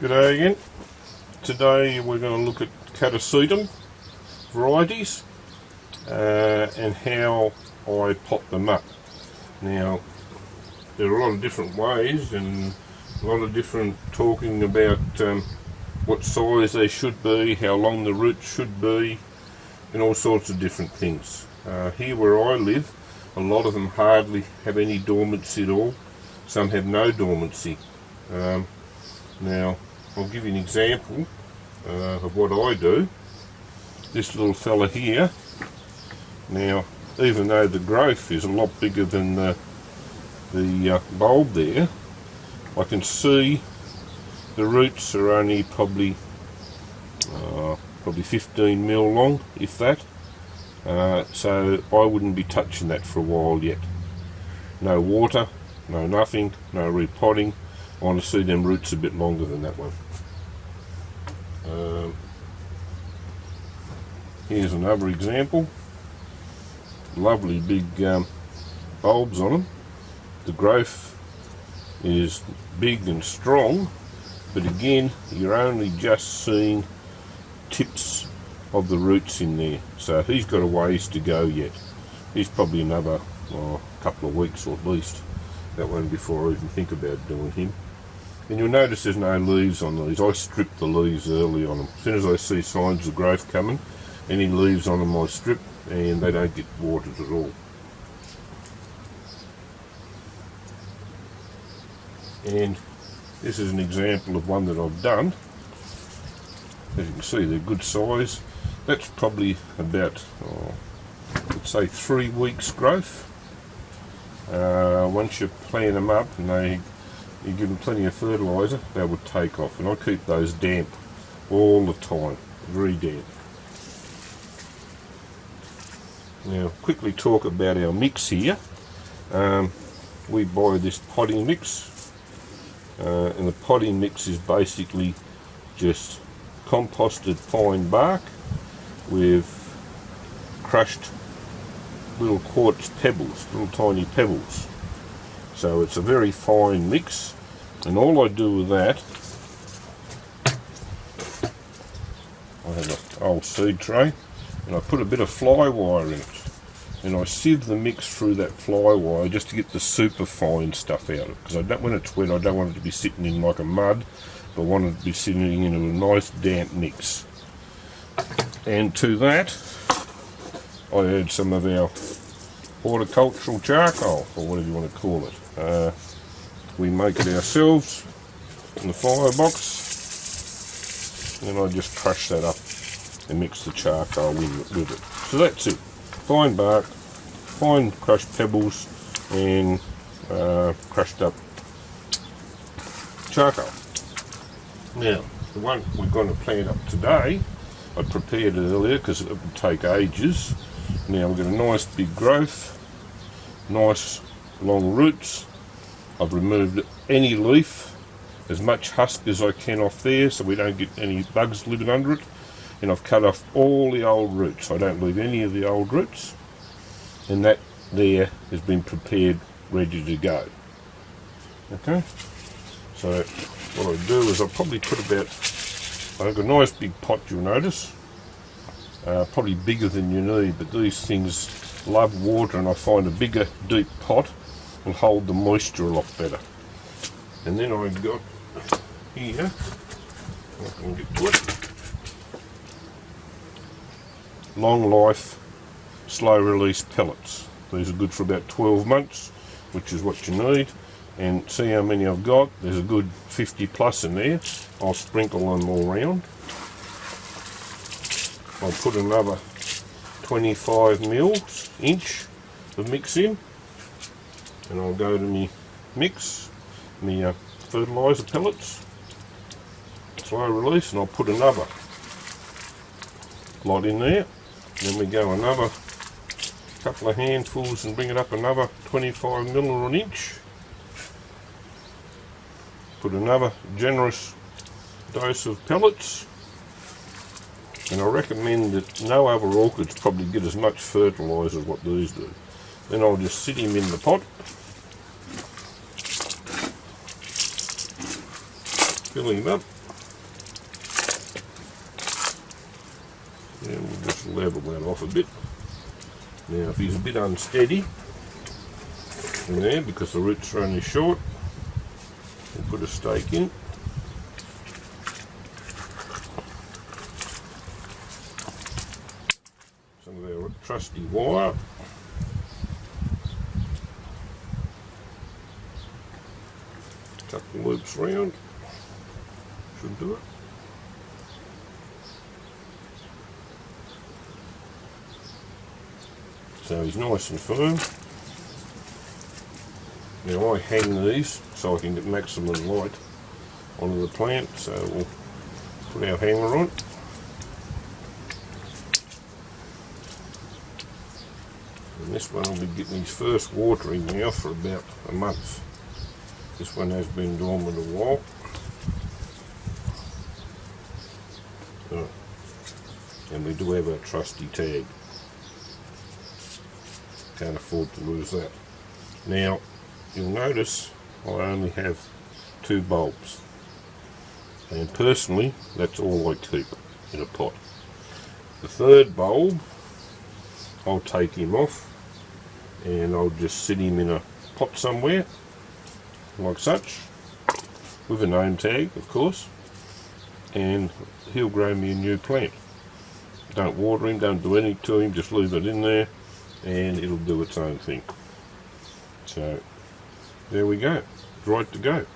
G'day again. Today we're going to look at Catasetum varieties and how I pot them up. Now, there are a lot of different ways and a lot of different talking about what size they should be, how long the roots should be, and all sorts of different things. Here where I live, a lot of them hardly have any dormancy at all. Some have no dormancy. Now, I'll give you an example of what I do. This little fella here, now, even though the growth is a lot bigger than the bulb there, I can see the roots are only probably 15 mil long, if that. So I wouldn't be touching that for a while yet. No water, no nothing, no repotting. I want to see them roots a bit longer than that one. Here's another example. Lovely big bulbs on them. The growth is big and strong, but again, you're only just seeing tips of the roots in there. So he's got a ways to go yet. He's probably another couple of weeks or at least. That one before I even think about doing him. And you'll notice there's no leaves on these. I strip the leaves early on them. As soon as I see signs of growth coming, any leaves on them I strip, and they don't get watered at all. And this is an example of one that I've done. As you can see, they're good size. That's probably about, let's say 3 weeks growth. Once you plant them up and you give them plenty of fertiliser, they would take off. And I keep those damp all the time, very damp. Now, quickly talk about our mix here. We buy this potting mix, and the potting mix is basically just composted fine bark with crushed little quartz pebbles, little tiny pebbles. So it's a very fine mix, and all I do with that, I have an old seed tray, and I put a bit of fly wire in it, and I sieve the mix through that fly wire just to get the super fine stuff out of it, because when it's wet I don't want it to be sitting in like a mud, but I want it to be sitting in a nice damp mix. And to that I add some of our horticultural charcoal, or whatever you want to call it. We make it ourselves in the firebox, and I just crush that up and mix the charcoal in with it. So that's it. Fine bark, fine crushed pebbles, and crushed up charcoal. Now, the one we're going to plant up today, I prepared it earlier because it would take ages. Now we've got a nice big growth, nice long roots. I've removed any leaf, as much husk as I can off there so we don't get any bugs living under it. And I've cut off all the old roots. I don't leave any of the old roots. And that there has been prepared, ready to go. Okay? So what I do is I'll probably put about, I've got a nice big pot, you'll notice. Probably bigger than you need, but these things love water, and I find a bigger deep pot will hold the moisture a lot better. And then I've got here, I can get to it, long life slow release pellets. These are good for about 12 months, which is what you need. And see how many I've got. There's a good 50 plus in there. I'll sprinkle them all around. I'll put another 25 mils inch of mix in, and I'll go to my mix, my fertiliser pellets, slow release, and I'll put another lot in there. Then we go another couple of handfuls and bring it up another 25 mil or an inch. Put another generous dose of pellets. And I recommend that no other orchids probably get as much fertiliser as what these do. Then I'll just sit him in the pot, fill him up, level that off a bit. Now if he's a bit unsteady in there because the roots are only short, we'll put a stake in. Some of our trusty wire. Couple loops round. Should do it. So he's nice and firm. Now I hang these so I can get maximum light onto the plant, so we'll put our hanger on. And this one will be getting his first watering now for about a month. This one has been dormant a while. Oh. And we do have our trusty tag. Can't afford to lose that. Now you'll notice I only have 2 bulbs, and personally that's all I keep in a pot. The third bulb I'll take him off and I'll just sit him in a pot somewhere like such with a name tag, of course, and he'll grow me a new plant. Don't water him, don't do anything to him, just leave it in there and it'll do its own thing. So there we go, right to go.